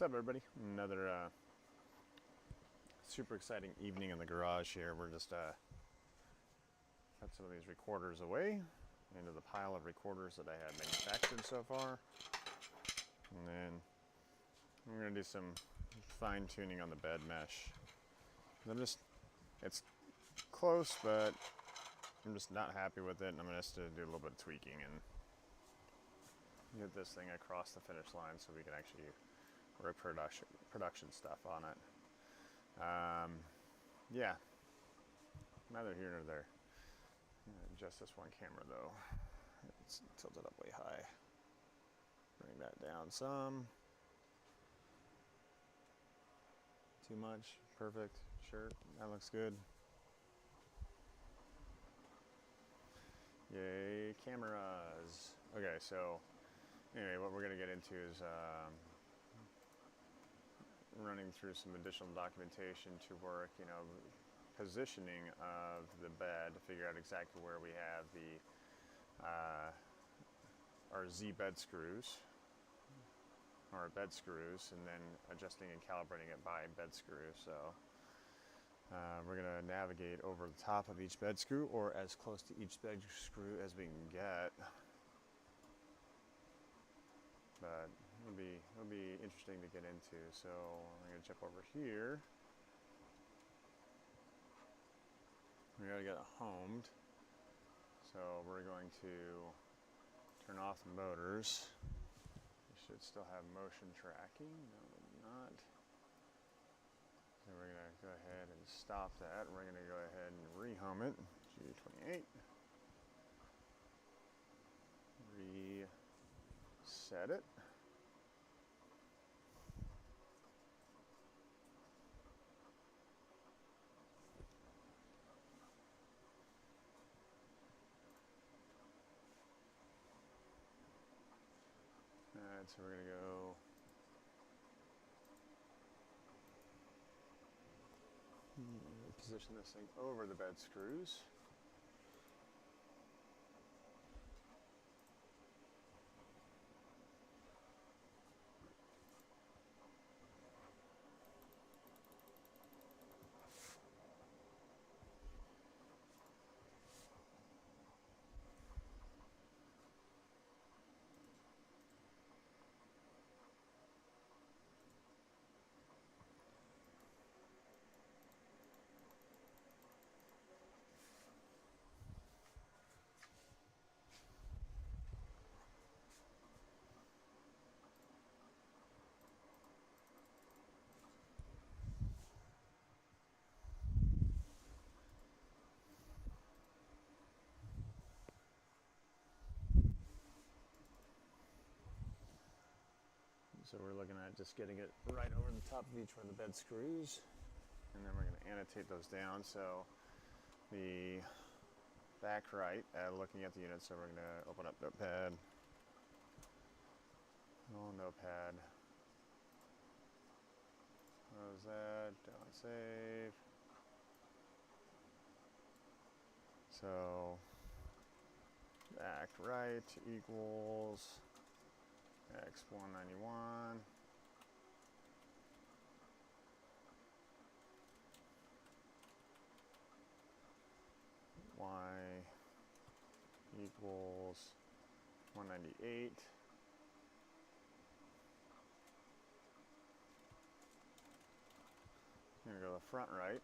What's up, everybody? Another super exciting evening in the garage here. We're just put some of these recorders away into the pile of recorders that I have manufactured so far, and then I'm going to do some fine tuning on the bed mesh. It's close, but I'm just not happy with it, and I'm going to have to do a little bit of tweaking and get this thing across the finish line so we can actually work production stuff on it. Yeah, neither here nor there. Adjust this one camera though. It's tilted up way high. Bring that down some. Too much. Perfect. Sure, that looks good. Yay, cameras. Okay, so anyway, what we're going to get into is running through some additional documentation to work, positioning of the bed to figure out exactly where we have the our Z bed screws, our bed screws, and then adjusting and calibrating it by bed screw. So we're going to navigate over the top of each bed screw, or as close to each bed screw as we can get. But it'll be interesting to get into. So I'm going to jump over here. We gotta get it homed. So we're going to turn off the motors. We should still have motion tracking. No, not. So we're gonna go ahead and stop that. We're gonna go ahead and rehome it. G28. Reset it. Alright, so we're gonna go position this thing over the bed screws. So we're looking at just getting it right over the top of each one of the bed screws, and then we're going to annotate those down. So the back right, looking at the unit, so we're going to open up Notepad. Oh, Notepad. Close that, don't save. So back right equals X191 Y equals 198. I'm going to go to the front right.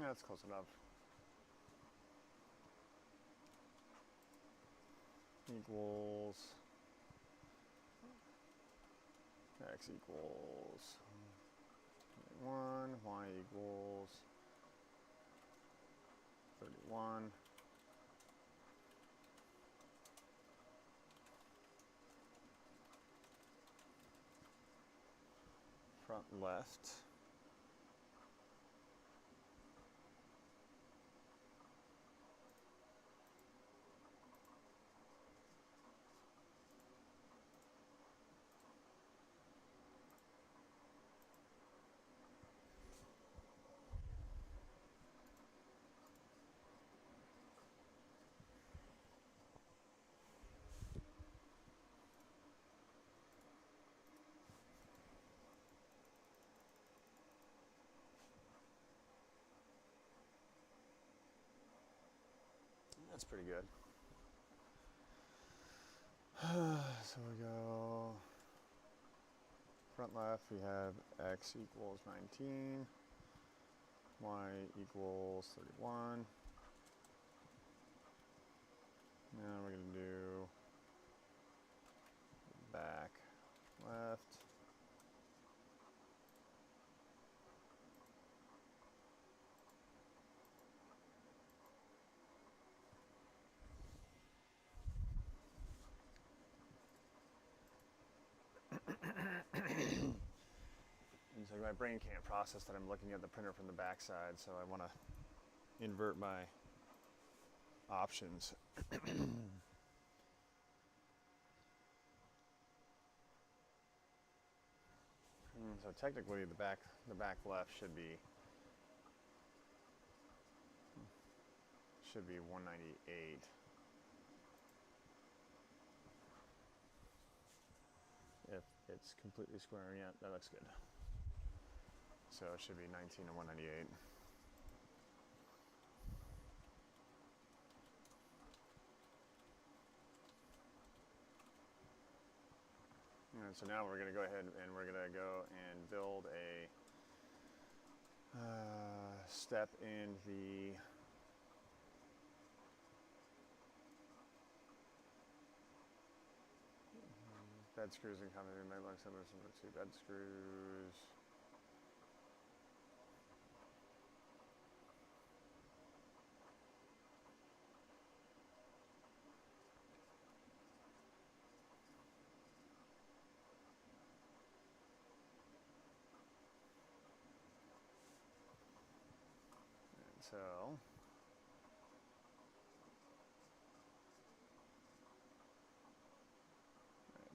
That's close enough. Equals X equals 1, Y equals 31. 131. Front left. That's pretty good. So we go front left, we have x equals 19, y equals 31. Now we're going to do back left. And so my brain can't process that I'm looking at the printer from the back side, so I want to invert my options. So technically the back left should be 198. If it's completely square, yeah, that looks good. So it should be 19 and 198. And so now we're going to go ahead and we're going to go and build a step in the bed screws and combination might look similar to bed screws.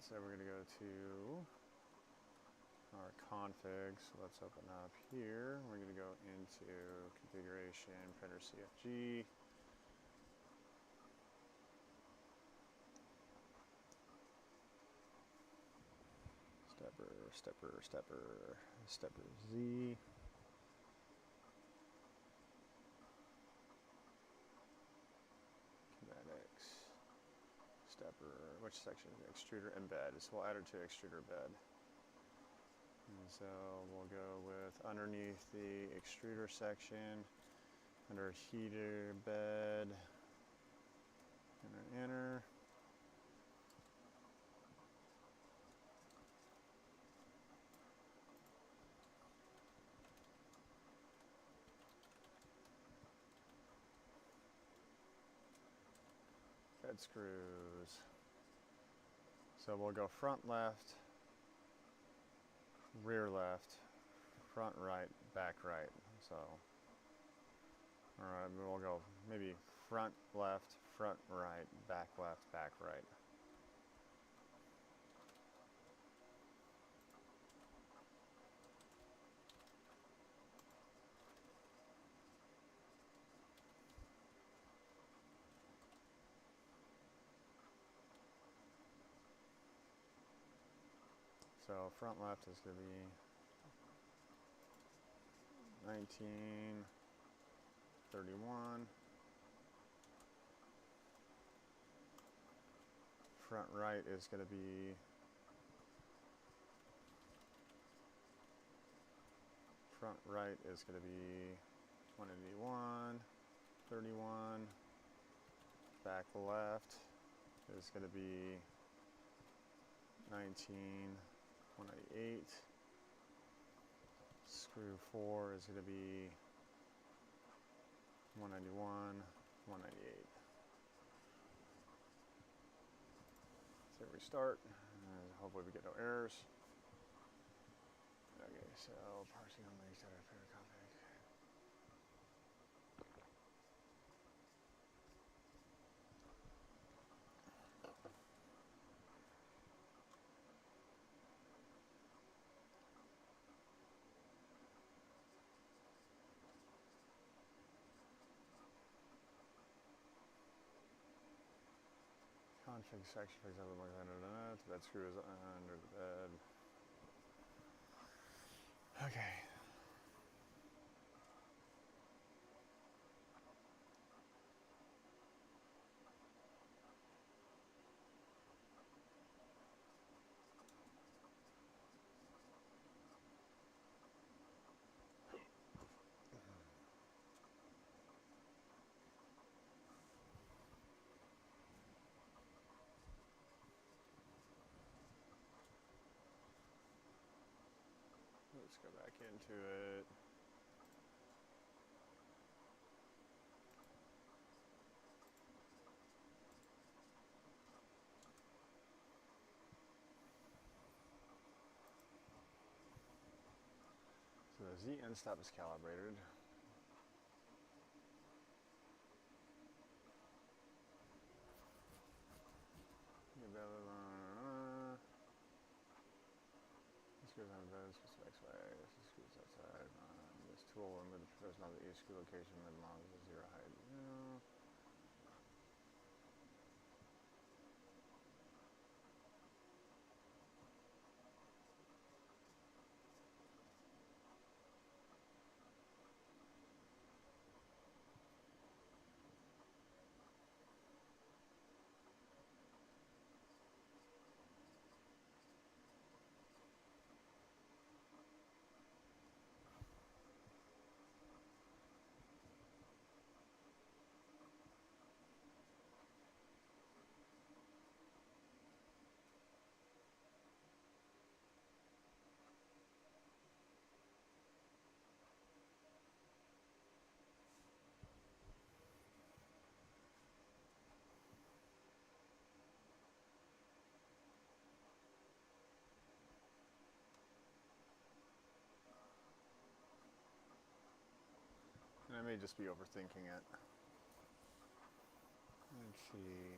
So we're going to go to our config. So let's open up here. We're going to go into configuration, printer CFG. Stepper Z. Stepper, which section? Extruder embed. So we'll add it to extruder bed. And so we'll go with underneath the extruder section, under heater bed, enter. Bed screws. So we'll go front left, rear left, front right, back right. So, alright, we'll go maybe front left, front right, back left, back right. So front left is going to be 1931. Front right is going to be 181, 31. Back left is going to be 19, 198. Screw 4 is going to be 191, 198. Let's hit restart, and hopefully we get no errors. Okay, so parsing on the set of favorite config. Config section, for example, the bed screw is under the bed. Okay. Let's go back into it. So the Z end stop is calibrated. This goes on the bed, specific X, Y, this screws outside. This tool will remove the professional of each screw location with models of 0 height. No. And I may just be overthinking it. Let's see.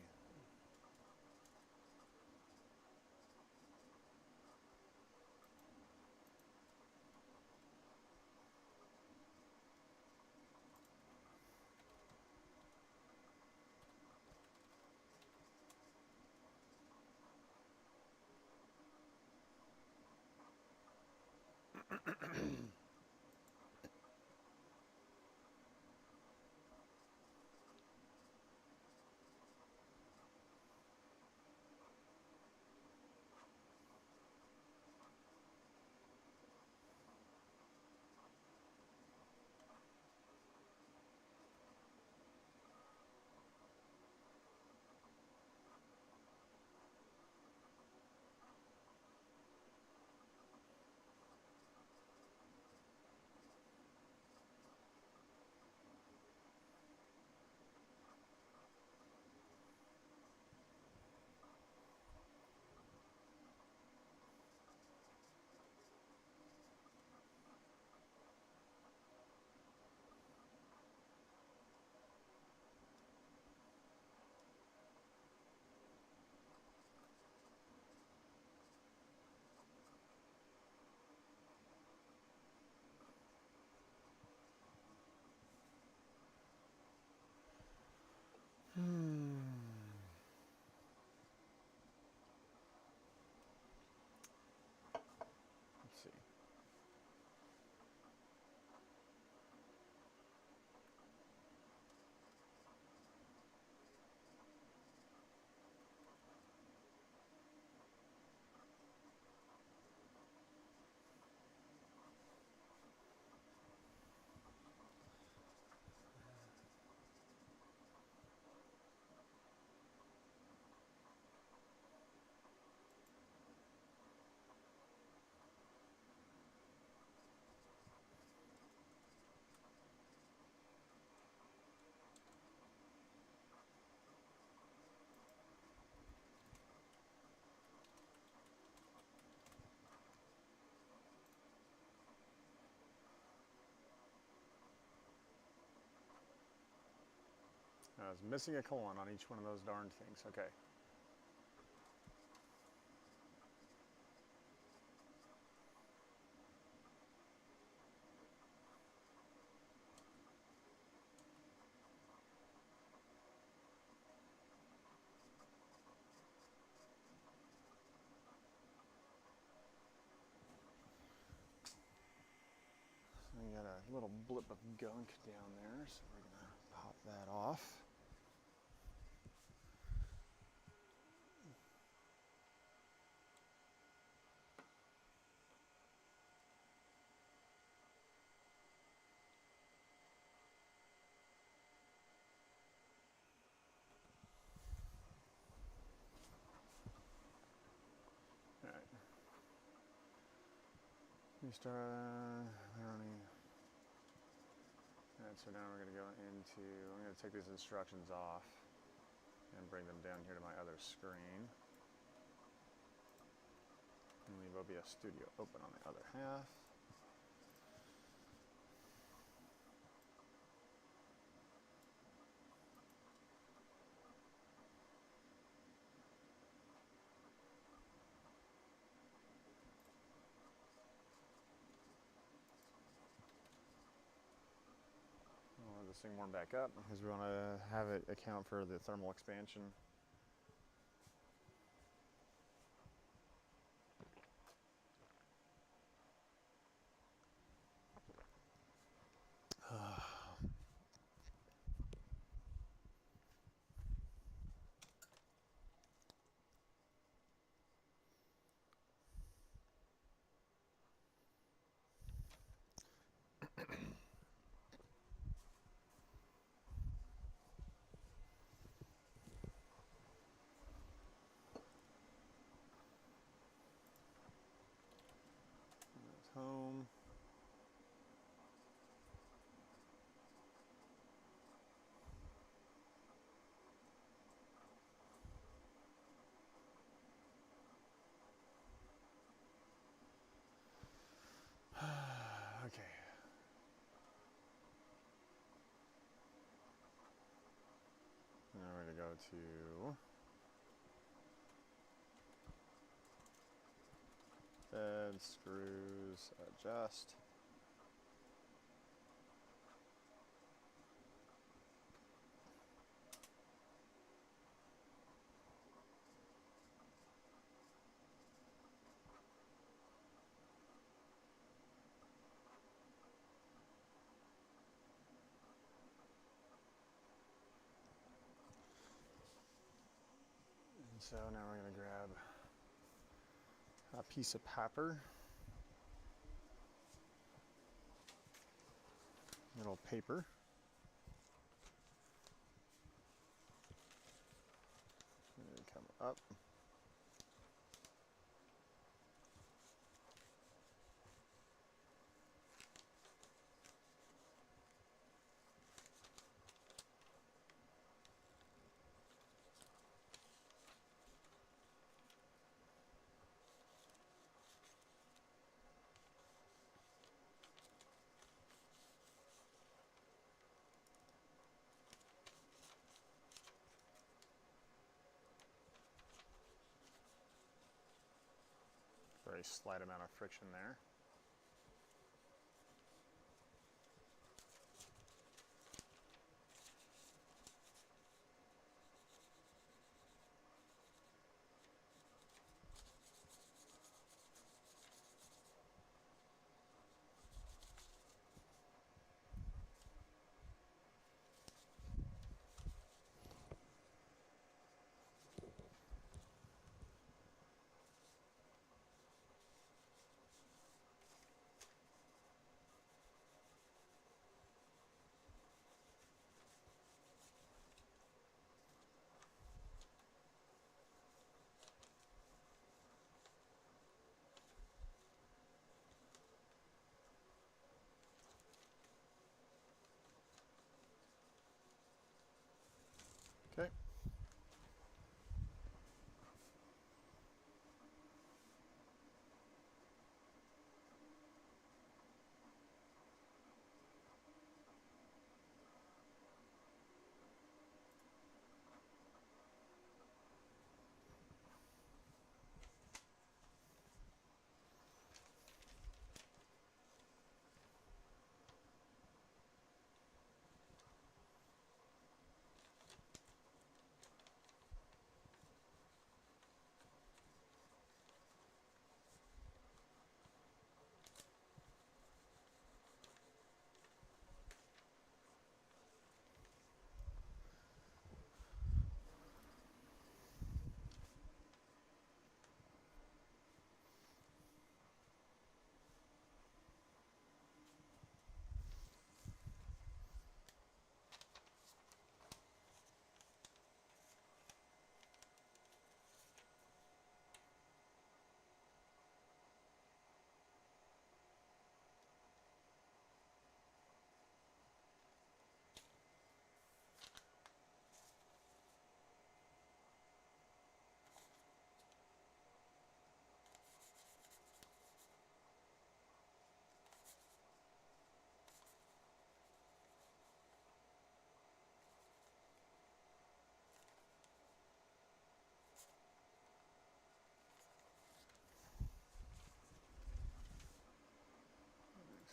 I was missing a colon on each one of those darn things. Okay. We got a little blip of gunk down there, so we're gonna pop that off. All right. We start. Alright, so now we're going to go into, I'm going to take these instructions off and bring them down here to my other screen. And leave OBS Studio open on the other half. This thing warm back up because we want to have it account for the thermal expansion. Home. Okay. Now we're going to go to bed, screws, adjust. So now we're going to grab a piece of paper, little paper, and come up. Very slight amount of friction there.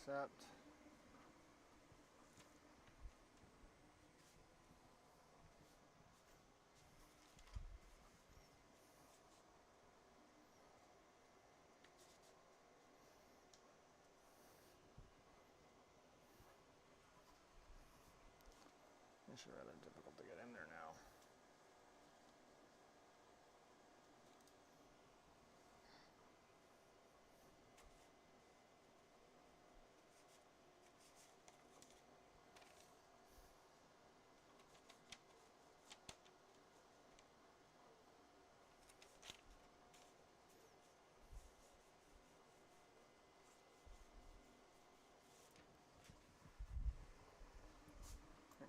accept. It's rather difficult to get in there now.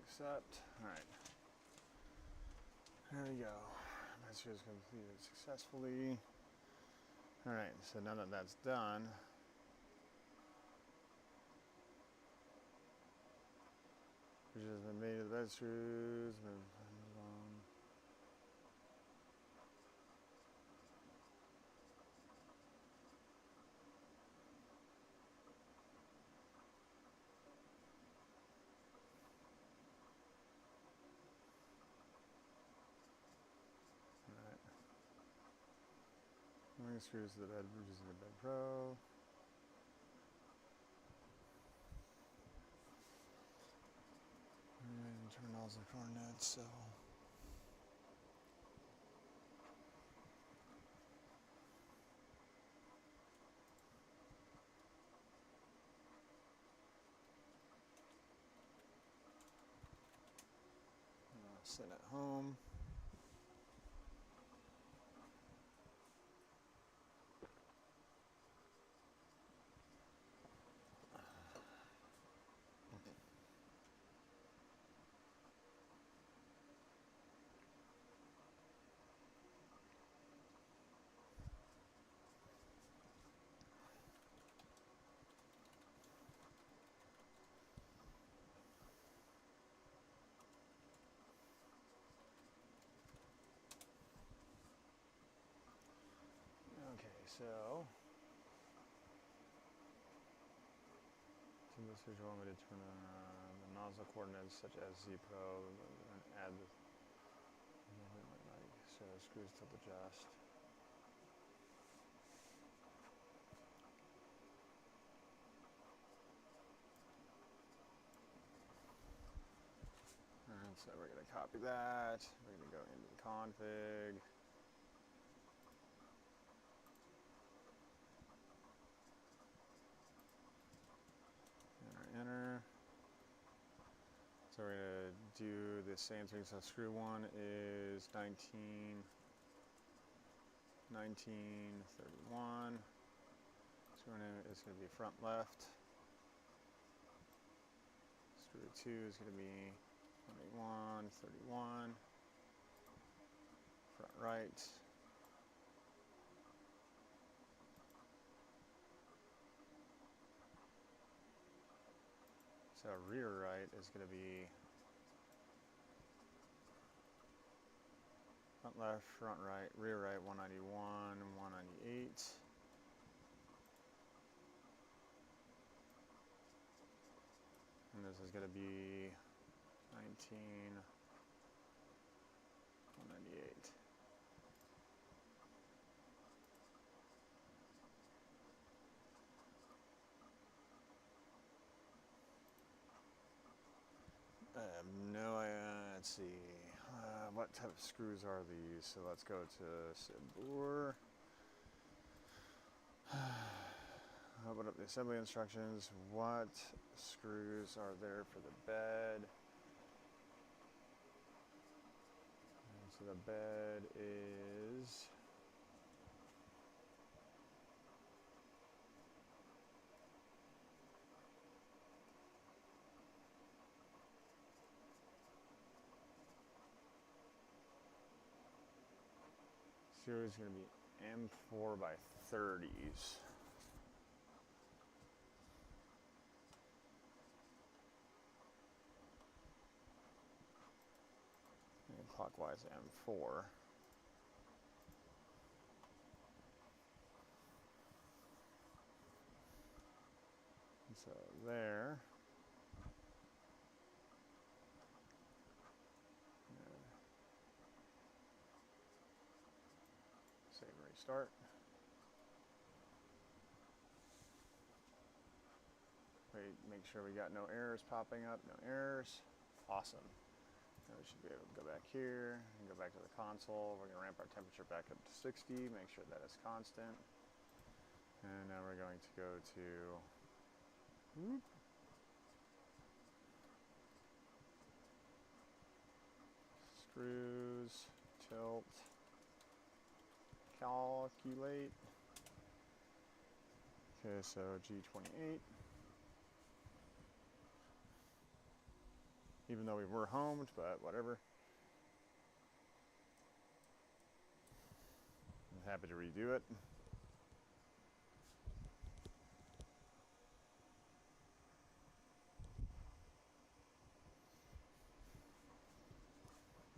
Accept. Alright. There we go. Message is completed successfully. Alright, so now that that's done, which has been made of the bed screws. Ring screws to the bed, using the Bed Pro. And turn all the coordinates, so. Sit at home. Okay, so to this visual, I'm going to turn on the nozzle coordinates such as Z Pro and add the so screws to adjust. Alright, so we're going to copy that. We're going to go into the config. Enter. So we're going to do the same thing. So screw 1 is 19, 31. Screw 2 is going to be front left. Screw 2 is going to be 21, 31. Front right. So rear right is going to be front left, front right, rear right, 191, 198. And this is going to be 19, 198. No, let's see. What type of screws are these? So let's go to Sibur. Open up the assembly instructions. What screws are there for the bed? And so the bed is series going to be M4 by 30s. And clockwise M4. And so there. Save and restart. Make sure we got no errors popping up, no errors. Awesome. Now we should be able to go back here and go back to the console. We're going to ramp our temperature back up to 60, make sure that is constant. And now we're going to go to screws, tilt, calculate. Okay, so G28. Even though we were homed, but whatever. I'm happy to redo it.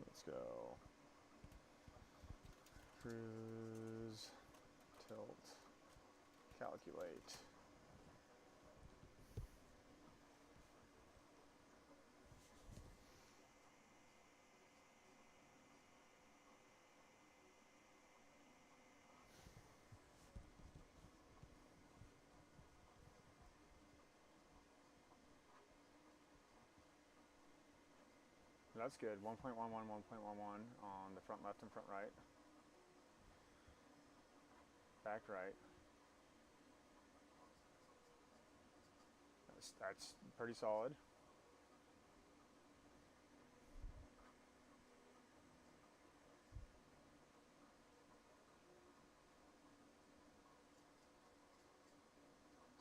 Let's go. Cruise, tilt, calculate. That's good. 1.11, 1.11 on the front left and front right. Back right. That's pretty solid.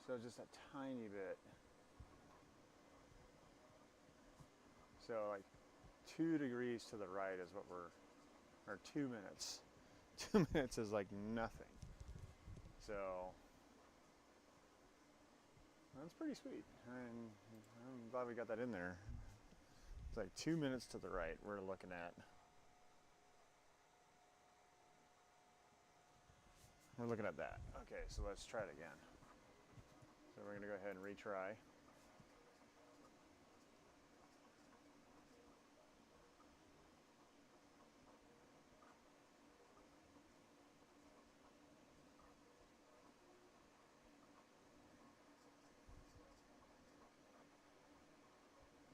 So just a tiny bit. So like 2 degrees to the right is what we're, or 2 minutes. 2 minutes is like nothing. So that's pretty sweet. And I'm glad we got that in there. It's like 2 minutes to the right we're looking at. We're looking at that. Okay, so let's try it again. So we're gonna go ahead and retry.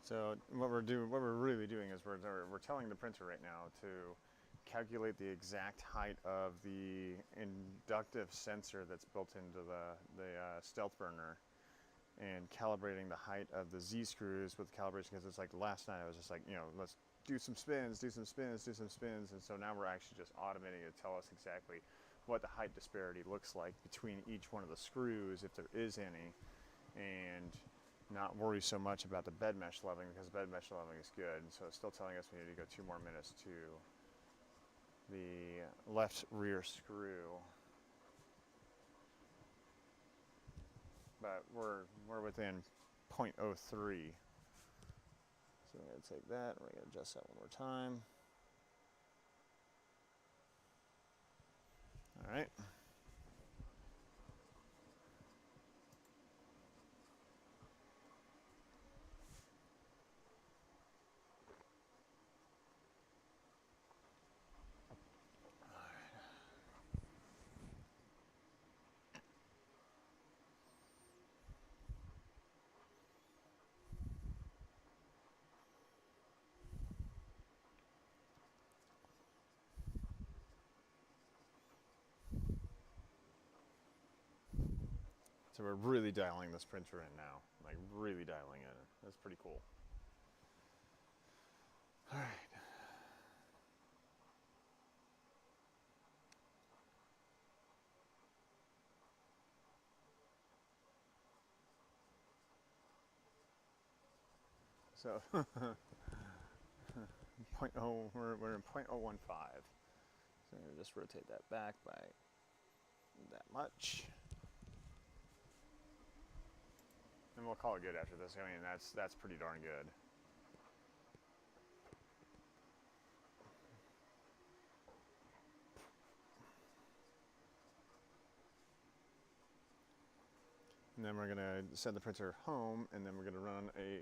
So what we're really doing is we're telling the printer right now to calculate the exact height of the inductive sensor that's built into the stealth burner, and calibrating the height of the Z screws with calibration, because it's like last night I was just like, you know, let's do some spins, do some spins, do some spins, and so now we're actually just automating it to tell us exactly what the height disparity looks like between each one of the screws, if there is any, and not worry so much about the bed mesh leveling, because bed mesh leveling is good. And so it's still telling us we need to go 2 more minutes to the left rear screw. But we're within 0.03. So we're going to take that, we're going to adjust that one more time. All right. So we're really dialing this printer in now, like really dialing it in. That's pretty cool. All right. So, we're in 0.015. So I'm gonna just rotate that back by that much. And we'll call it good after this. I mean, that's pretty darn good. and then we're gonna send the printer home, and then we're gonna run a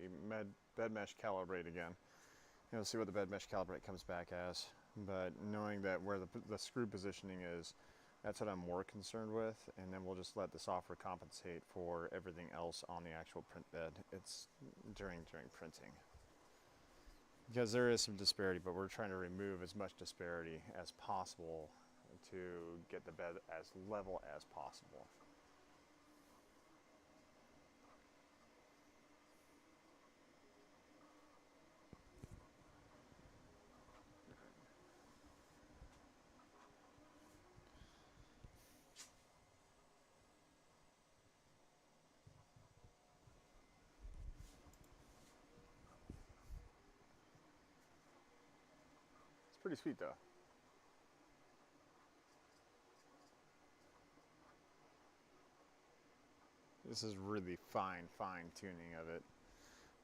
bed mesh calibrate again. And we'll see what the bed mesh calibrate comes back as. But knowing that where the screw positioning is, that's what I'm more concerned with, and then we'll just let the software compensate for everything else on the actual print bed. It's during printing. Because there is some disparity, but we're trying to remove as much disparity as possible to get the bed as level as possible. Pretty sweet though. This is really fine tuning of it.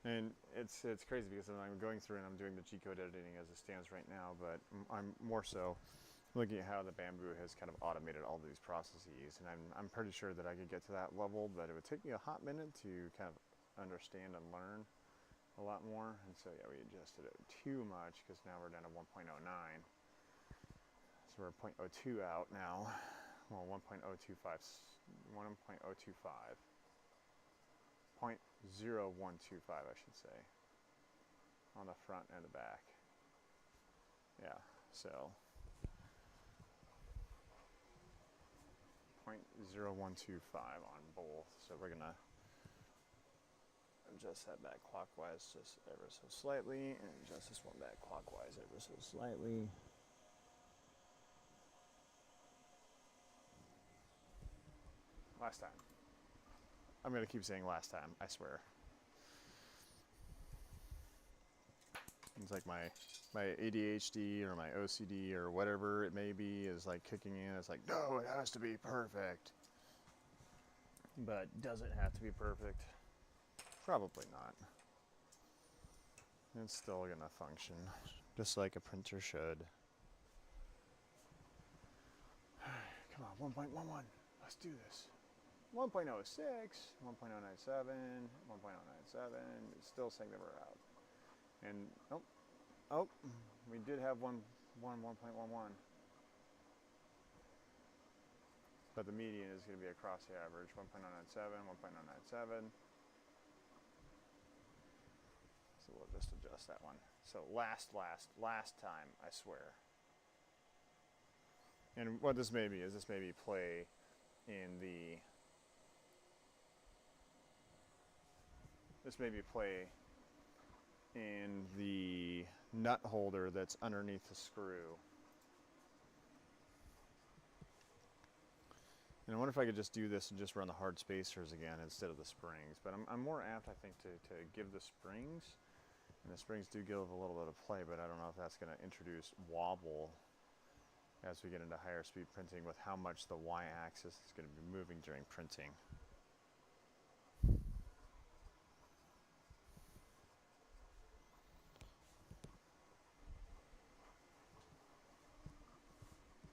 And it's crazy because I'm going through and I'm doing the G-code editing as it stands right now, but I'm more so looking at how the Bamboo has kind of automated all these processes, and I'm pretty sure that I could get to that level, but it would take me a hot minute to kind of understand and learn a lot more. And so yeah, we adjusted it too much because now we're down to 1.09. So we're 0.02 out now. Well, 1.025, 1.025, 0.0125, I should say, on the front and the back. Yeah, so 0.0125 on both. So we're gonna adjust that back clockwise just ever so slightly, and adjust this one back clockwise ever so slightly. Last time. I'm gonna keep saying last time, I swear. It's like my ADHD or my OCD or whatever it may be is like kicking in. It's like, no, it has to be perfect. But does it have to be perfect? Probably not. It's still gonna function just like a printer should. Come on, 1.11. Let's do this. 1.06, 1.097, 1.097. It's still saying that we're out. And oh, we did have 1.11. But the median is going to be across the average, 1.097, 1.097. So we'll just adjust that one. So last time, I swear. And what this may be is this may be play in the nut holder that's underneath the screw. And I wonder if I could just do this and just run the hard spacers again instead of the springs. But I'm more apt, I think, to give the springs. And the springs do give a little bit of play, but I don't know if that's going to introduce wobble as we get into higher speed printing with how much the y-axis is going to be moving during printing.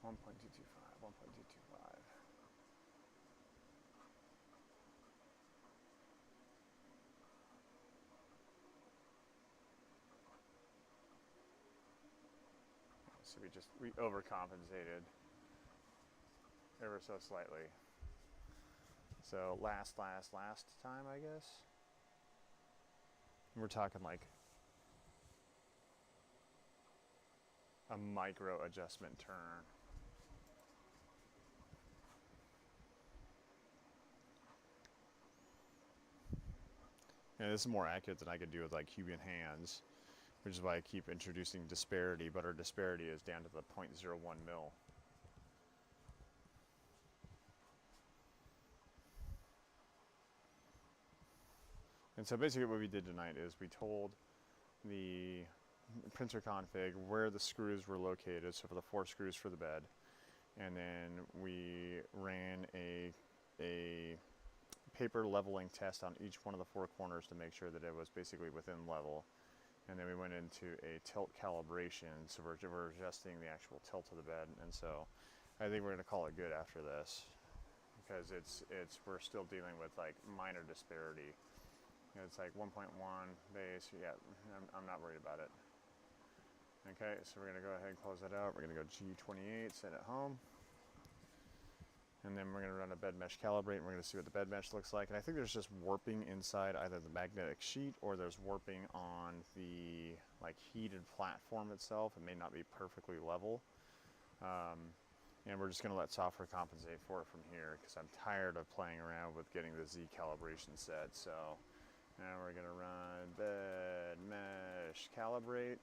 $1.225, 1.225. So we overcompensated ever so slightly. So last time, I guess. We're talking like a micro adjustment turn. And this is more accurate than I could do with like Cuban hands, which is why I keep introducing disparity, but our disparity is down to the 0.01 mil. And so basically what we did tonight is we told the printer config where the screws were located, so for the 4 screws for the bed, and then we ran a paper leveling test on each one of the 4 corners to make sure that it was basically within level. And then we went into a tilt calibration, so we're adjusting the actual tilt of the bed. And so I think we're going to call it good after this. because we're still dealing with like minor disparity. You know, it's like 1.1 base. Yeah, I'm not worried about it. Okay, so we're gonna go ahead and close that out. We're gonna go G28, set it home. And then we're gonna run a bed mesh calibrate, and we're gonna see what the bed mesh looks like. And I think there's just warping inside either the magnetic sheet or there's warping on the like heated platform itself. It may not be perfectly level. And we're just gonna let software compensate for it from here because I'm tired of playing around with getting the Z calibration set. So now we're gonna run bed mesh calibrate.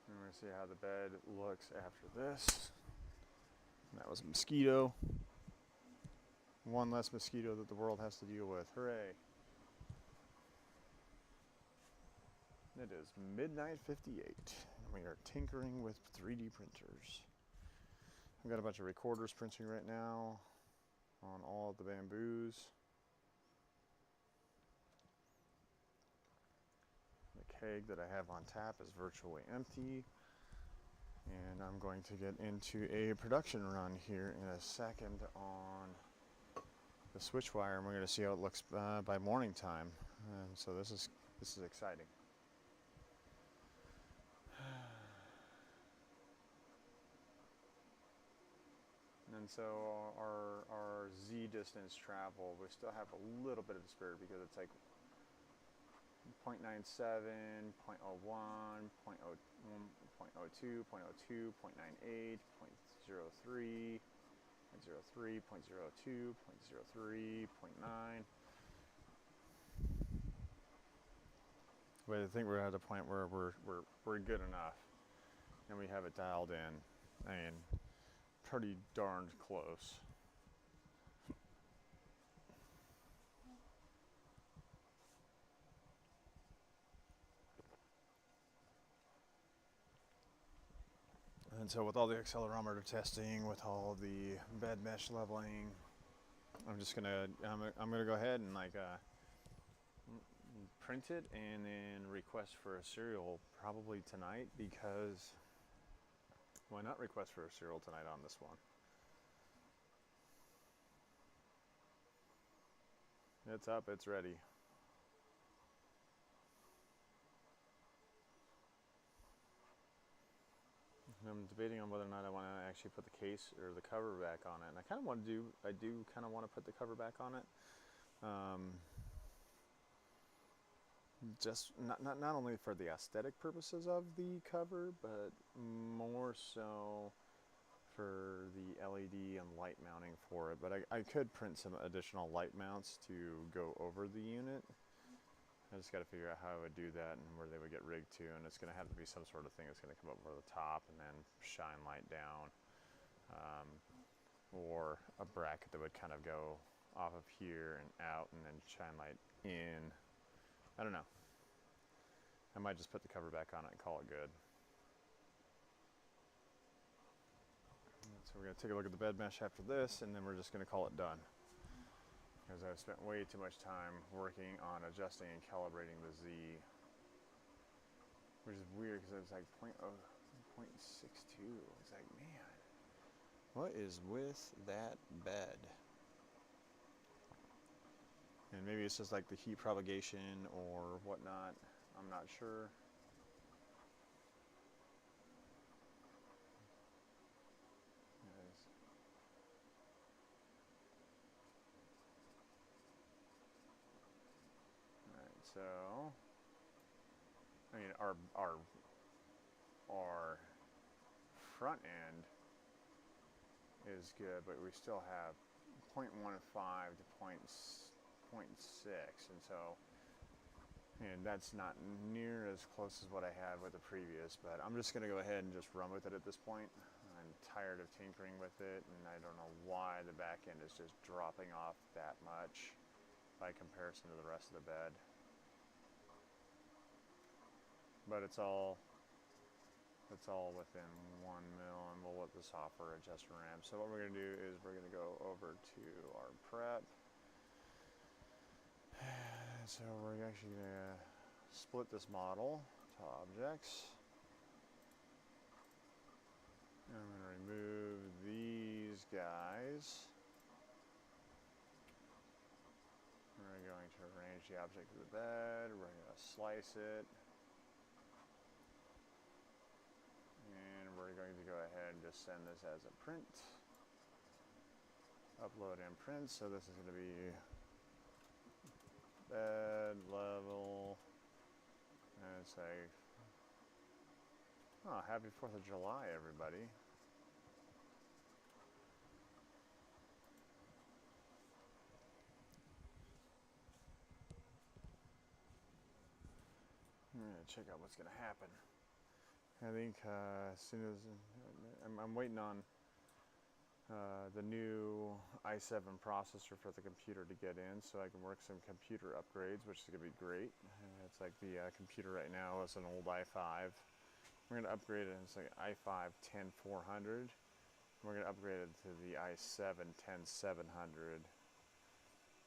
And we're gonna see how the bed looks after this. And that was a mosquito. One less mosquito that the world has to deal with. Hooray. It is midnight 58, and we are tinkering with 3D printers. I've got a bunch of recorders printing right now on all of the bamboos. The keg that I have on tap is virtually empty, and I'm going to get into a production run here in a second on the switch wire, and we're going to see how it looks by morning time. And so this is exciting. And so our Z distance travel, we still have a little bit of disparity because it's like 0.97, 0.01, 0.02, 0.02, 0.98, 0.03, 0.03, 0.02, 0.03, 0.9. But I think we're at a point where we're good enough, and we have it dialed in. I mean, pretty darned close. And so with all the accelerometer testing, with all the bed mesh leveling, I'm gonna go ahead and like print it and then request for a serial probably tonight, because why not request for a serial tonight on this one? It's up, it's ready. I'm debating on whether or not I want to actually put the case or the cover back on it, and I kind of want to I do kind of want to put the cover back on it. Just not only for the aesthetic purposes of the cover, but more so for the LED and light mounting for it. But I could print some additional light mounts to go over the unit. I just got to figure out how I would do that and where they would get rigged to, and it's going to have to be some sort of thing that's going to come up over the top and then shine light down, or a bracket that would kind of go off of here and out and then shine light in. I don't know. I might just put the cover back on it and call it good. So we're going to take a look at the bed mesh after this, and then we're just going to call it done. Because I've spent way too much time working on adjusting and calibrating the Z, which is weird because it's like 0.62. It's like, man, what is with that bed? And maybe it's just like the heat propagation or whatnot. I'm not sure. So, I mean, our front end is good, but we still have 0.15 to 0.6, and so, and that's not near as close as what I had with the previous. But I'm just going to go ahead and just run with it at this point. I'm tired of tinkering with it, and I don't know why the back end is just dropping off that much by comparison to the rest of the bed. But it's all within 1 mil, and we'll let the software adjust ramp. So what we're going to do is we're going to go over to our prep. so we're actually going to split this model to objects. And I'm going to remove these guys. We're going to arrange the object to the bed. We're going to slice it. And we're going to go ahead and just send this as a print. Upload and print. So this is going to be bed level. And say, oh, happy 4th of July, everybody. I'm going to check out what's going to happen. I think as soon as I'm waiting on the new i7 processor for the computer to get in so I can work some computer upgrades, which is going to be great. It's like the computer right now is an old i5. We're going to upgrade it. It's like i5 10400. We're going to upgrade it to the i7 10700.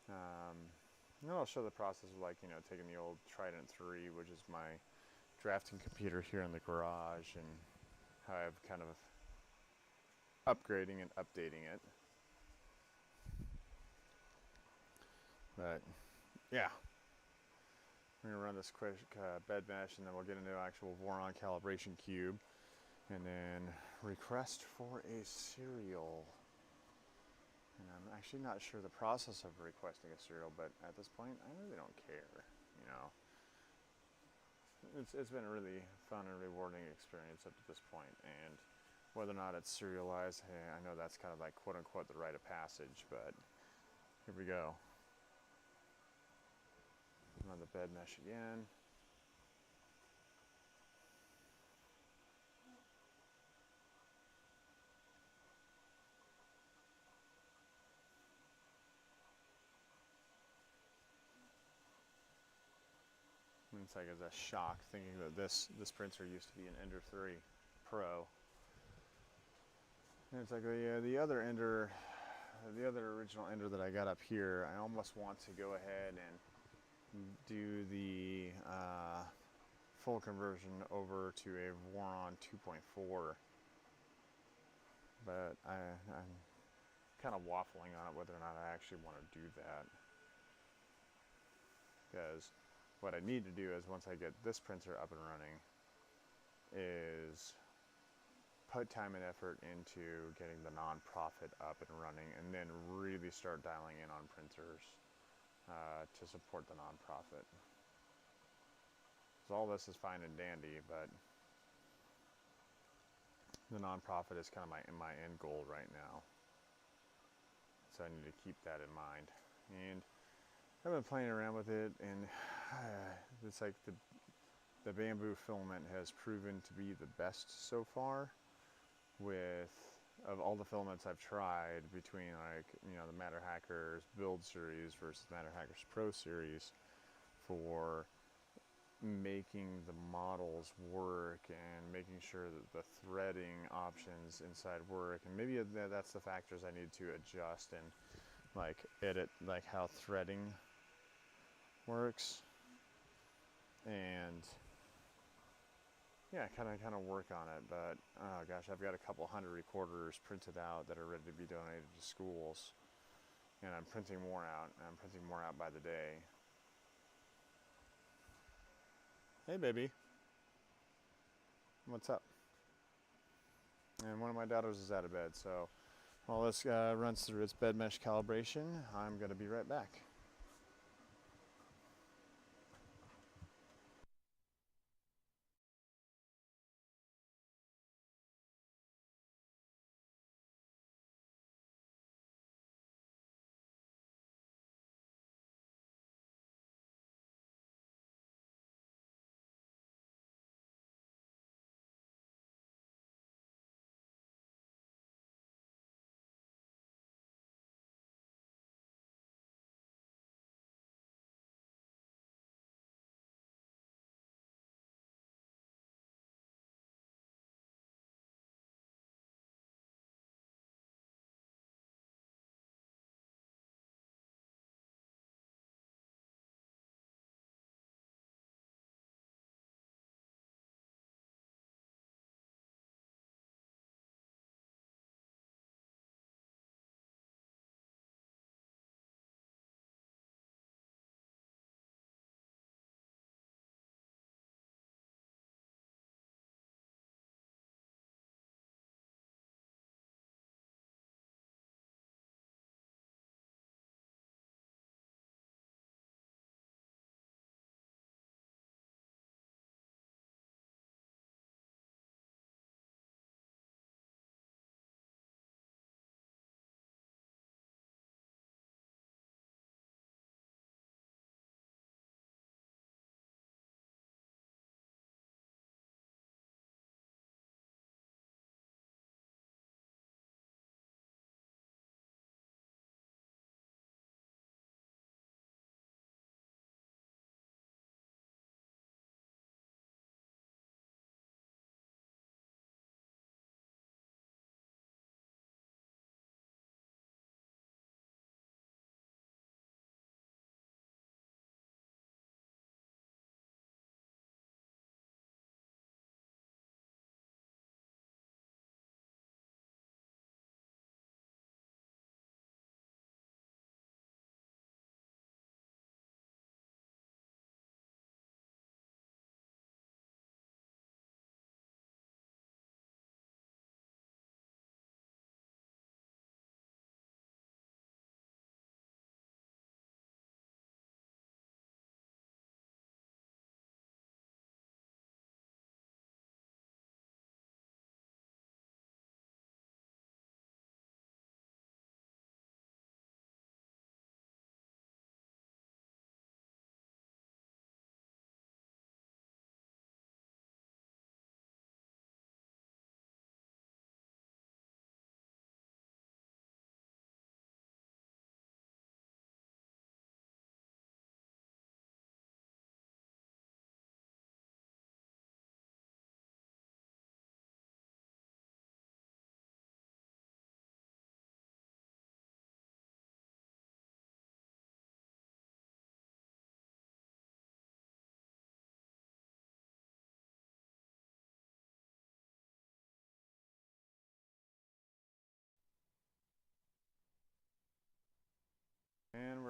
And I'll show the process of, like, you know, taking the old Trident 3, which is my drafting computer here in the garage, and how I've kind of upgrading and updating it. But yeah, we're gonna run this quick bed mesh, and then we'll get into actual Voron calibration cube, and then request for a serial. And I'm actually not sure the process of requesting a serial, but at this point, I really don't care. You know, it's been a really fun and rewarding experience up to this point, and whether or not it's serialized, hey, I know that's kind of like quote unquote the rite of passage, but here we go. Run the bed mesh again. It's like it's a shock thinking that this printer used to be an Ender 3 Pro. And it's like the other Ender, the other original Ender that I got up here, I almost want to go ahead and do the full conversion over to a Voron 2.4. But I'm kind of waffling on it whether or not I actually want to do that. Because what I need to do is, once I get this printer up and running, is put time and effort into getting the nonprofit up and running, and then really start dialing in on printers to support the nonprofit. So all this is fine and dandy, but the nonprofit is kind of my end goal right now. So I need to keep that in mind. And I've been playing around with it, and it's like the bamboo filament has proven to be the best so far. Of all the filaments I've tried, between, like, you know, the Matter Hackers Build Series versus Matter Hackers Pro Series, for making the models work and making sure that the threading options inside work, and maybe that's the factors I need to adjust and, like, edit, like how threading works, and yeah, kind of work on it. But oh gosh, I've got a couple hundred recorders printed out that are ready to be donated to schools, and I'm printing more out, and I'm printing more out by the day. Hey baby, what's up? And one of my daughters is out of bed, so while this runs through its bed mesh calibration, I'm going to be right back.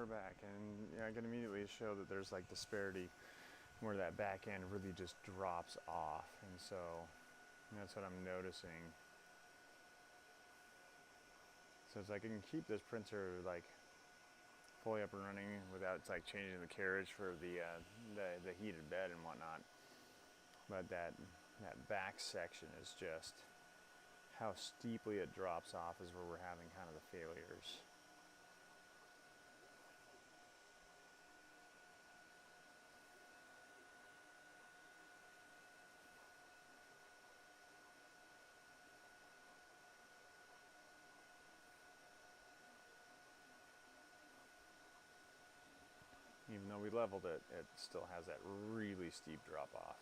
we're back, and yeah, I can immediately show that there's like disparity where that back end really just drops off, and so that's what I'm noticing. So it's like I can keep this printer like fully up and running without like changing the carriage for the heated bed and whatnot, but that back section is just how steeply it drops off is where we're having kind of the failures. Even though we leveled it, it still has that really steep drop off.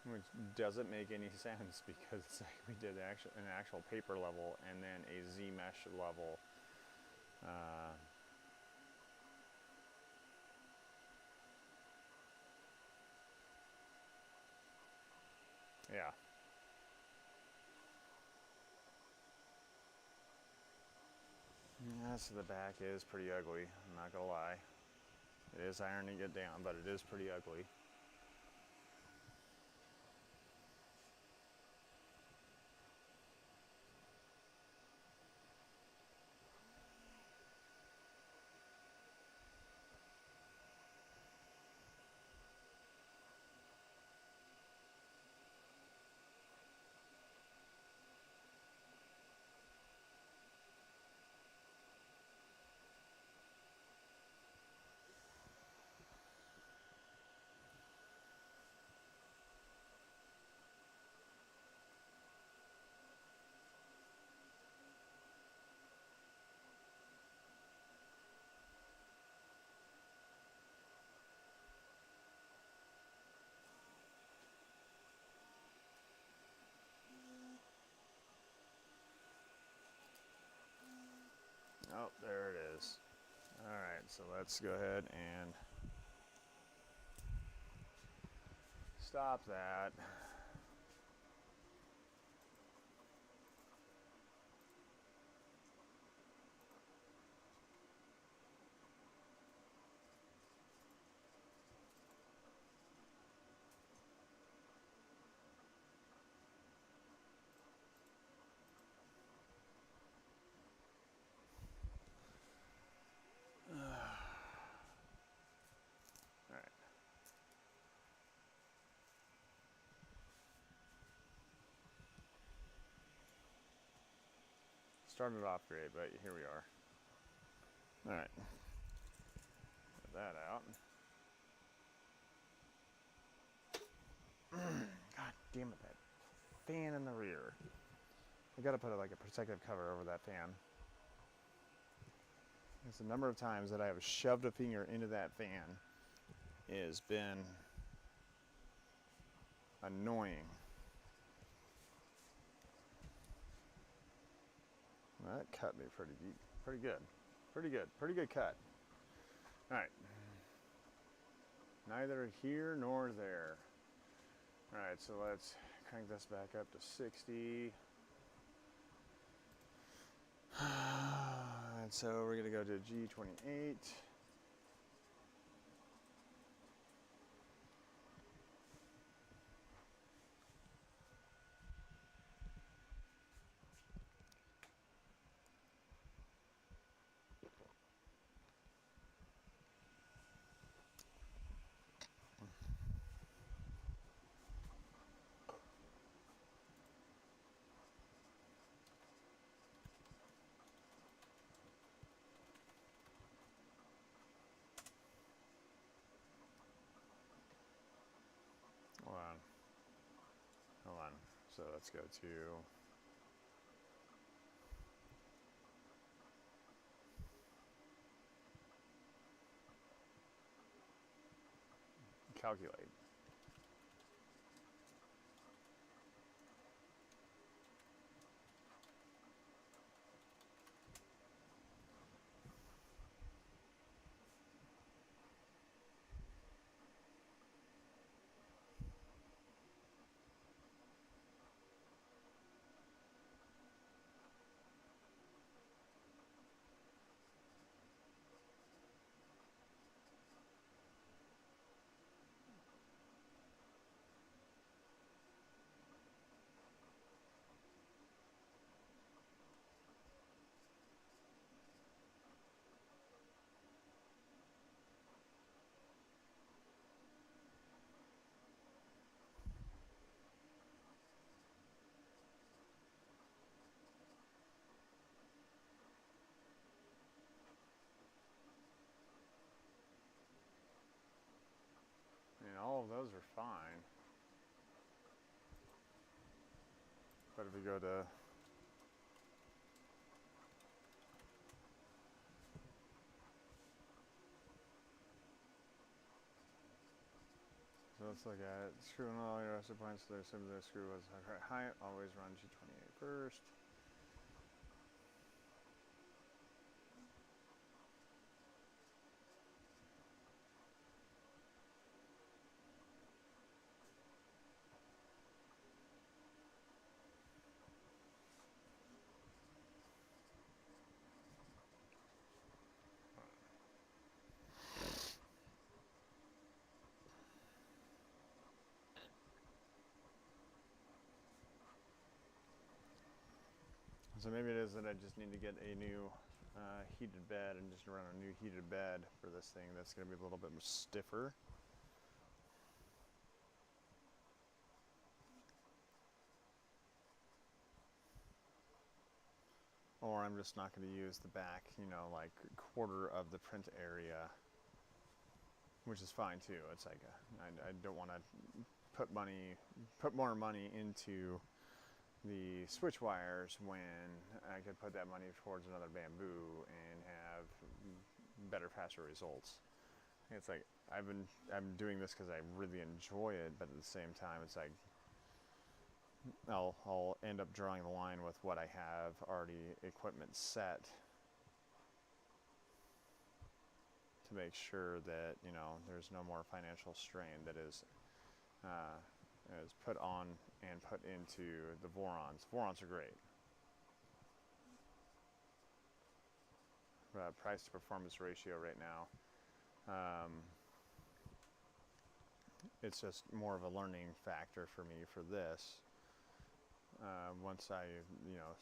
Which doesn't make any sense because it's like we did an actual paper level and then a Z-mesh level. Yeah. Yeah, so the back is pretty ugly, I'm not gonna lie. It is ironing it down, but it is pretty ugly. Oh, there it is. Alright, so let's go ahead and stop that. Started off great, but here we are. Alright. Get that out. God damn it, that fan in the rear. I gotta put like a protective cover over that fan. It's the number of times that I have shoved a finger into that fan has been annoying. That cut me pretty deep. Pretty good. Pretty good. Pretty good cut. Alright. Neither here nor there. Alright, so let's crank this back up to 60. And so we're going to go to G28. Hold on. So let's go to calculate. those are fine. But if we go to so let's look at it. Screw and all your rest of points. So there's some of the screw was height. Always run G28 first. So maybe it is that I just need to get a new heated bed and just run a new heated bed for this thing that's going to be a little bit stiffer. Or I'm just not going to use the back, you know, like quarter of the print area, which is fine too. It's like I don't want to put more money into the switch wires when I could put that money towards another bamboo and have better, faster results. It's like I'm doing this because I really enjoy it, but at the same time, it's like I'll end up drawing the line with what I have already equipment set to make sure that, you know, there's no more financial strain that is put on and put into the Vorons. Vorons are great. Price to performance ratio right now. It's just more of a learning factor for me for this. Once I, you know,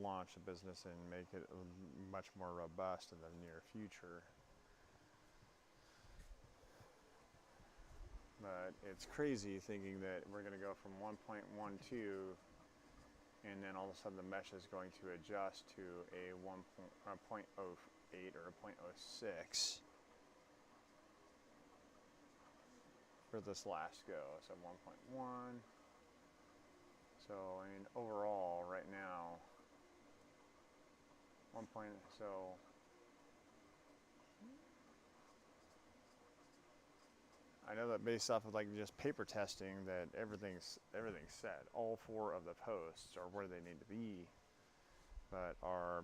launch a business and make it much more robust in the near future. But it's crazy thinking that we're going to go from 1.12 and then all of a sudden the mesh is going to adjust to a 0.08 or a 0.06 for this last go. So 1.1. So I mean overall right now I know that based off of like just paper testing that everything's set. All 4 of the posts are where they need to be, but our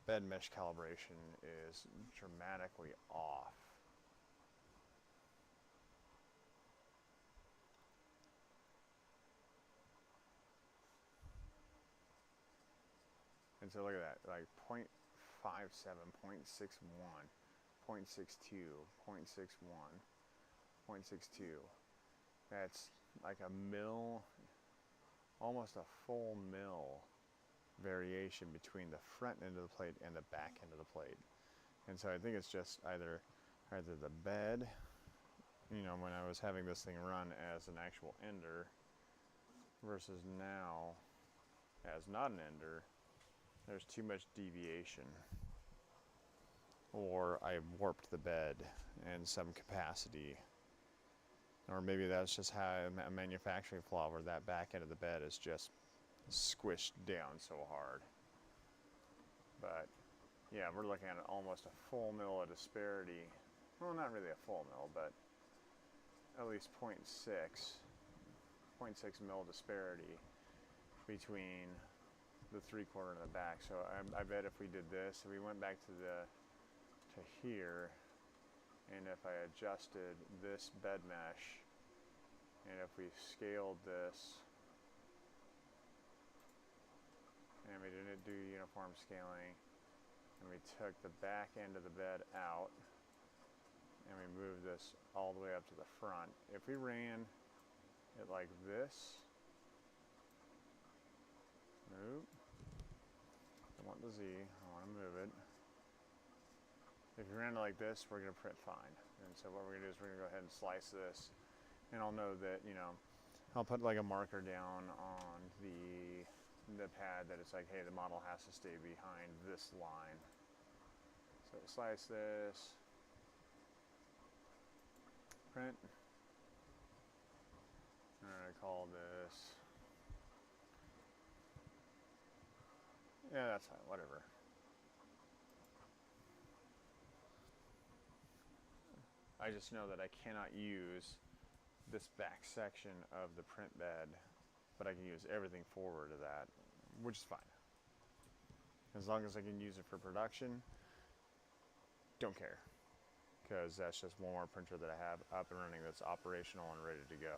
bed mesh calibration is dramatically off. And so look at that, like 0.57, 0.61, 0.62, 0.61. 0.62. That's like a mil, almost a full mil variation between the front end of the plate and the back end of the plate. And so I think it's just either the bed, you know, when I was having this thing run as an actual ender versus now as not an ender, there's too much deviation. Or I warped the bed in some capacity. Or maybe that's just how a manufacturing flaw where that back end of the bed is just squished down so hard. But yeah, we're looking at almost a full mil of disparity. Well, not really a full mil, but at least 0.6 mil disparity between the 3/4 and the back. So I bet if we did this, if we went back to here, and if I adjusted this bed mesh, and if we scaled this, and we didn't do uniform scaling, and we took the back end of the bed out, and we moved this all the way up to the front, if we ran it like this, move, I want the Z, I want to move it. If you ran it like this, we're going to print fine. And so what we're going to do is we're going to go ahead and slice this. And I'll know that, you know, I'll put like a marker down on the pad that it's like, hey, the model has to stay behind this line. So slice this, print. call this? Yeah, that's fine, whatever. I just know that I cannot use this back section of the print bed, but I can use everything forward of that, which is fine. As long as I can use it for production, don't care. Because that's just one more printer that I have up and running that's operational and ready to go.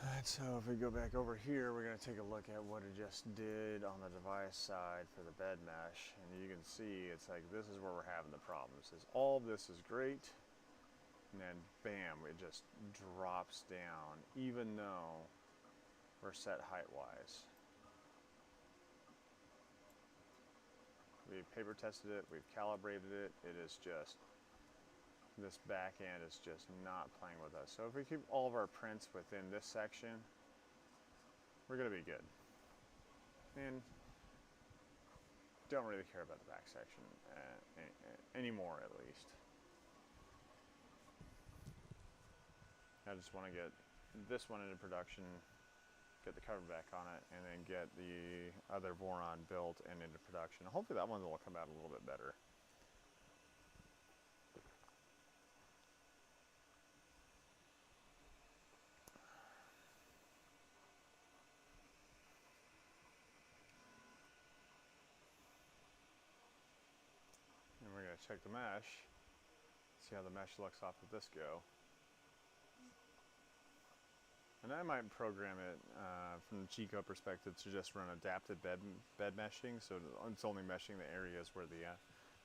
Alright, so if we go back over here, we're going to take a look at what it just did on the device side for the bed mesh. And you can see it's like this is where we're having the problems. Is all of this is great, and then bam, it just drops down, even though we're set height-wise. We've paper tested it, we've calibrated it, it is just, this back end is just not playing with us. So if we keep all of our prints within this section, we're going to be good. And don't really care about the back section anymore, at least. I just want to get this one into production, get the cover back on it, and then get the other Voron built and into production. Hopefully that one will come out a little bit better. And we're going to check the mesh, see how the mesh looks off of this go. And I might program it from the Chico perspective to just run adapted bed meshing, so it's only meshing the areas where the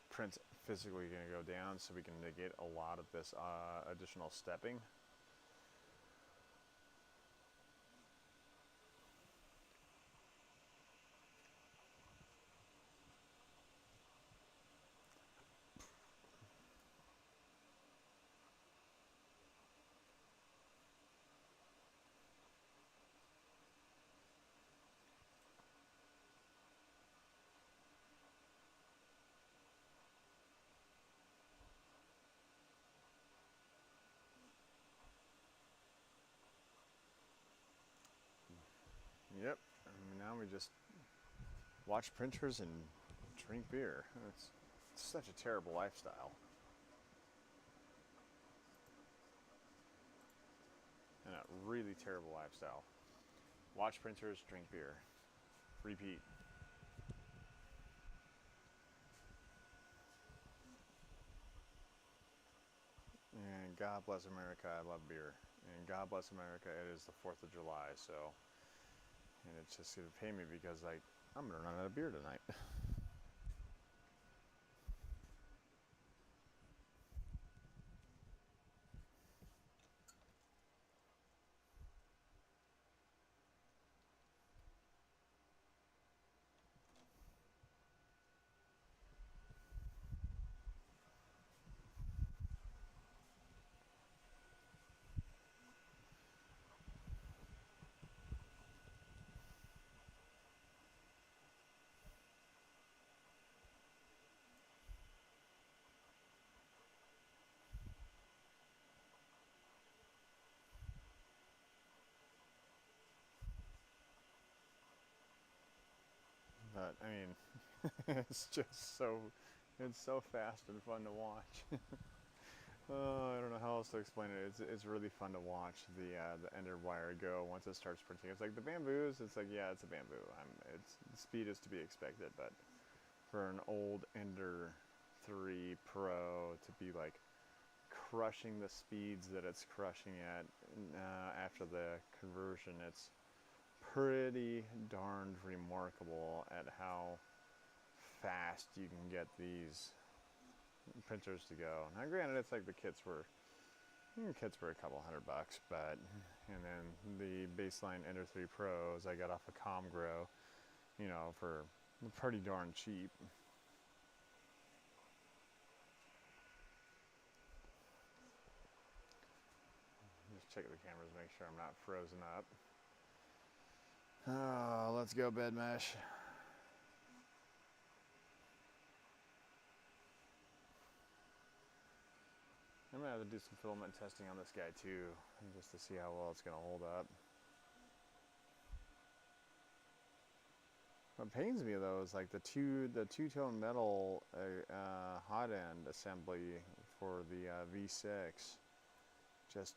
print's physically going to go down, so we can negate a lot of this additional stepping. Yep, and now we just watch printers and drink beer. It's such a terrible lifestyle. And a really terrible lifestyle. Watch printers, drink beer. Repeat. And God bless America, I love beer. And God bless America, it is the 4th of July, so. And it's just gonna pay me because, like, I'm gonna run out of beer tonight. But I mean, it's just it's so fast and fun to watch. I don't know how else to explain it. It's really fun to watch the ender wire go once it starts printing. It's like the bamboos. It's like, yeah, it's a bamboo. The speed is to be expected, but for an old Ender 3 Pro to be like crushing the speeds that it's crushing at after the conversion, it's pretty darned remarkable at how fast you can get these printers to go. Now granted, it's like the kits were a couple $100, but and then the baseline Ender 3 Pros I got off of ComGrow, you know, for pretty darn cheap. Just check the cameras, make sure I'm not frozen up. Oh, let's go bed mesh. have to do some filament testing on this guy too, just to see how well it's going to hold up. What pains me though is like the two-tone metal hot end assembly for the V6 just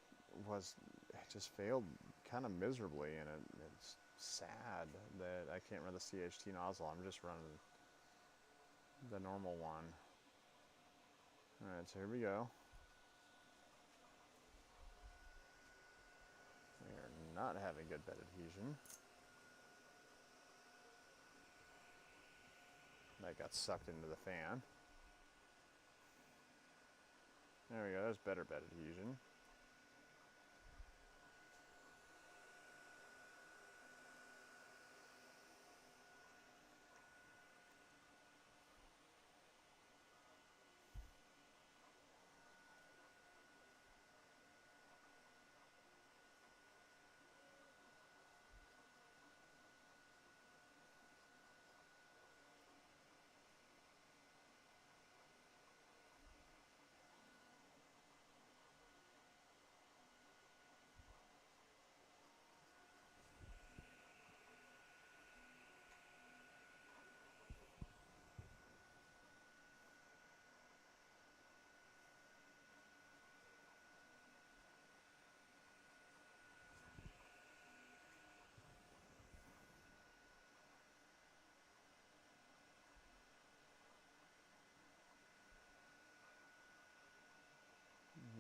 failed kind of miserably, and it's sad that I can't run the CHT nozzle. I'm just running the normal one. Alright, so here we go. We are not having good bed adhesion. That got sucked into the fan. There we go, there's better bed adhesion.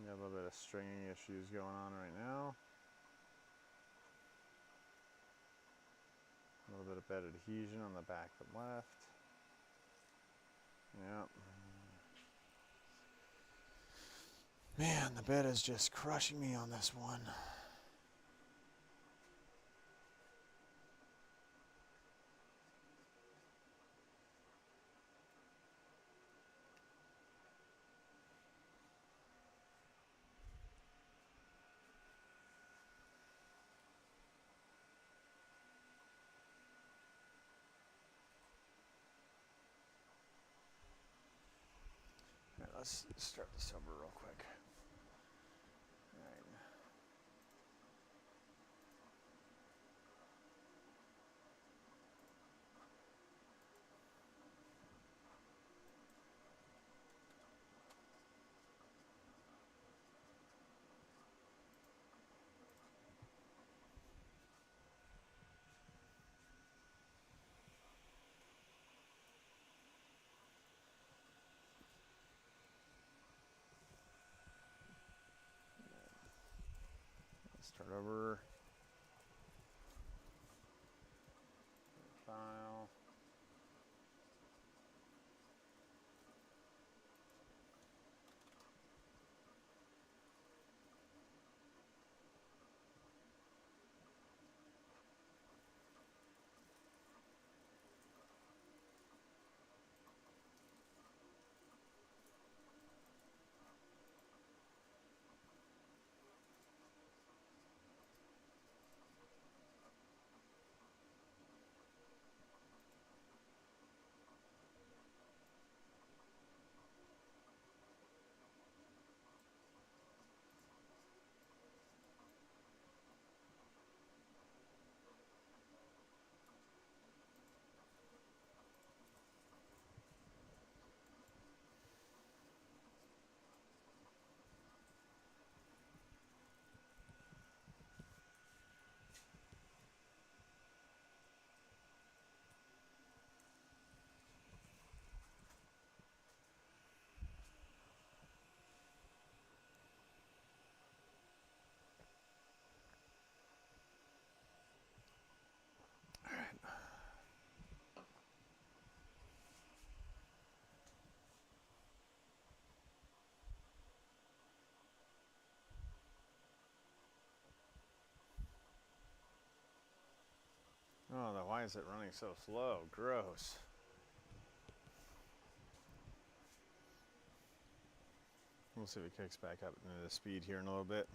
Got a little bit of stringing issues going on right now. A little bit of bed adhesion on the back and left. Yep. Man, the bed is just crushing me on this one. Alright, let's start this over real quick. Alright. Start over. File. Oh, why is it running so slow? Gross. We'll see if it kicks back up into the speed here in a little bit.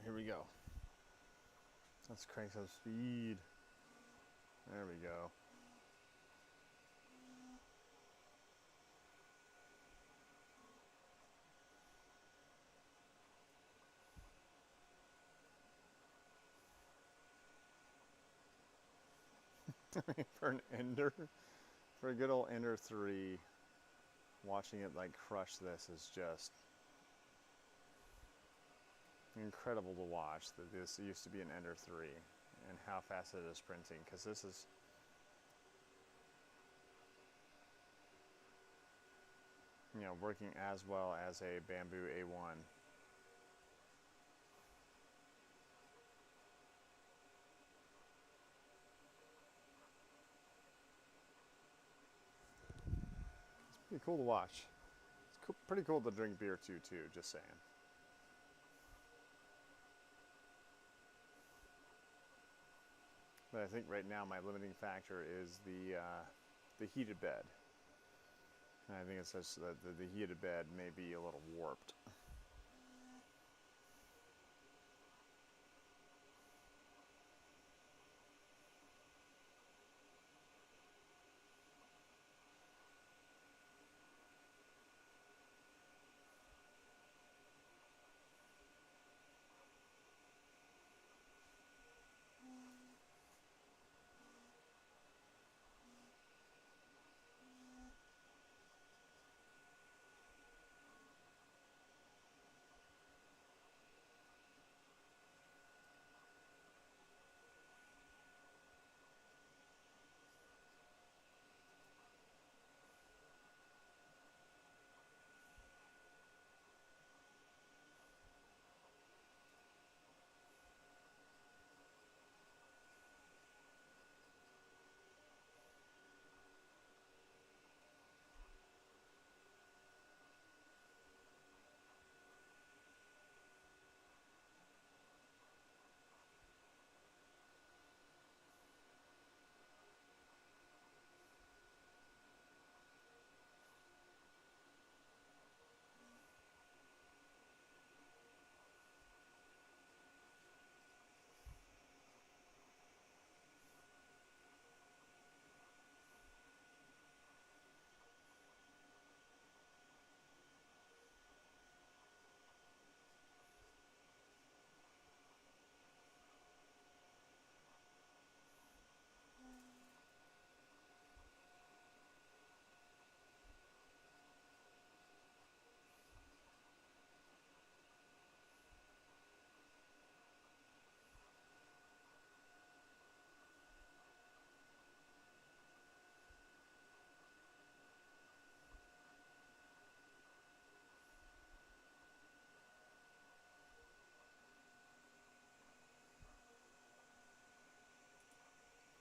here we go. Let's crank some speed. There we go. For an Ender, for a good old Ender 3, watching it like crush this is just incredible to watch. That this used to be an Ender 3 and how fast it is printing, because this is working as well as a Bamboo A1. Pretty cool to watch. It's pretty cool to drink beer too, just saying. But I think right now my limiting factor is the heated bed. And I think it's just that the heated bed may be a little warped.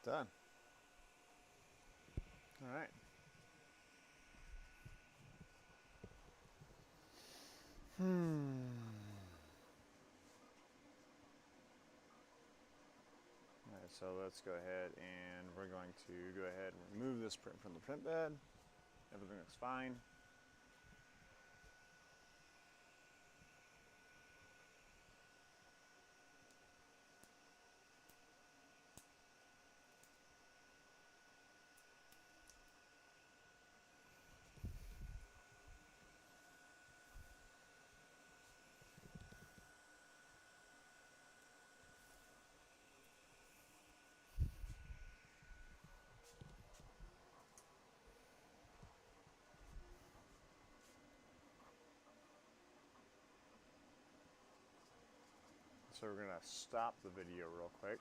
Done. All right. All right, so let's go ahead and we're going to go ahead and remove this print from the print bed. Everything looks fine. So we're going to stop the video real quick.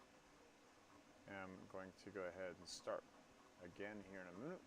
And I'm going to go ahead and start again here in a minute.